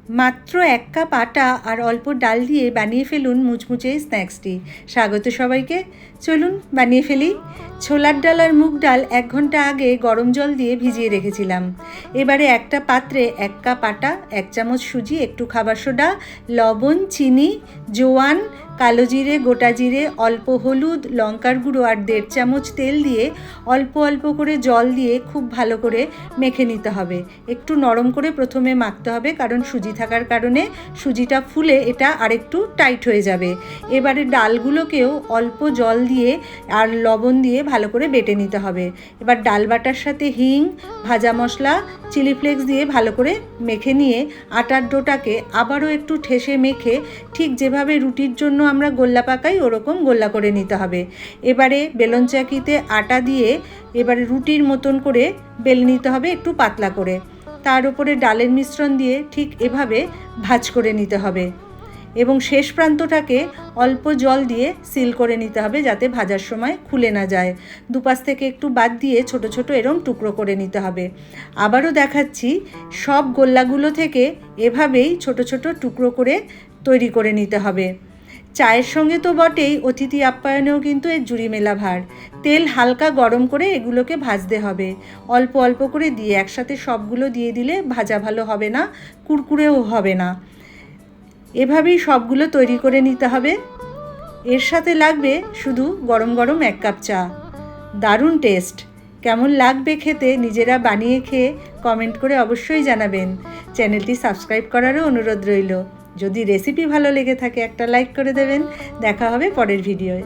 মাত্র 1 কাপ আটা আর অল্প ডাল দিয়ে বানিয়ে ফেলুন মুচমুচে স্ন্যাক্সটি। স্বাগত সবাইকে। চলুন বানিয়ে ফেলি। ছোলার ডাল আর মুগ ডাল 1 ঘন্টা আগে গরম জল দিয়ে ভিজিয়ে রেখেছিলাম। এবারে একটা পাত্রে 1 কাপ আটা, 1 চামচ সুজি, একটু খাবার সোডা, লবণ, চিনি, জোয়ান, কালো জিরে, গোটা জিরে, অল্প হলুদ, লঙ্কার গুঁড়ো আর 1.5 চামচ তেল দিয়ে অল্প অল্প করে জল দিয়ে খুব ভালো করে মেখে নিতে হবে। একটু নরম করে প্রথমে মাখতে হবে, কারণ সুজি থাকার কারণে সুজিটা ফুলে এটা আরেকটু টাইট হয়ে যাবে। এবারে ডালগুলোকেও অল্প জল দিয়ে আর লবণ দিয়ে ভালো করে বেটে নিতে হবে। এবার ডাল বাটার সাথে হিং, ভাজা মশলা, চিলি ফ্লেক্স দিয়ে ভালো করে মেখে নিয়ে আটার ডোটাকে আবারও একটু ঠেসে মেখে ঠিক যেভাবে রুটির জন্য আমরা গোল্লা পাকাই ওরকম গোল্লা করে নিতে হবে। এবারে বেলন চাকিতে আটা দিয়ে এবারে রুটির মতন করে বেলে নিতে হবে, একটু পাতলা করে। তার উপরে ডালের মিশ্রণ দিয়ে ঠিক এভাবে ভাঁজ করে নিতে হবে এবং শেষ প্রান্তটাকে অল্প জল দিয়ে সিল করে নিতে হবে, যাতে ভাজার সময় খুলে না যায়। দুপাশ থেকে একটু বাদ দিয়ে ছোট ছোট এরম টুকরো করে নিতে হবে। আবারও দেখাচ্ছি, সব গোল্লাগুলো থেকে এভাবেই ছোট ছোট টুকরো করে তৈরি করে নিতে হবে। চায়ের সঙ্গে তো বটেই, অতিথি আপ্যায়নেও কিন্তু এর জুড়ি মেলা ভার। তেল হালকা গরম করে এগুলোকে ভাজতে হবে, অল্প অল্প করে দিয়ে। একসাথে সবগুলো দিয়ে দিলে ভাজা ভালো হবে না, কুরকুরেও হবে না। এভাবেই সবগুলো তৈরি করে নিতে হবে। এর সাথে লাগবে শুধু গরম গরম 1 কাপ চা। দারুণ টেস্ট। কেমন লাগবে খেতে নিজেরা বানিয়ে খেয়ে কমেন্ট করে অবশ্যই জানাবেন। চ্যানেলটি সাবস্ক্রাইব করারও অনুরোধ রইল। যদি রেসিপি ভালো লেগে থাকে একটা লাইক করে দেবেন। দেখা হবে পরের ভিডিওয়।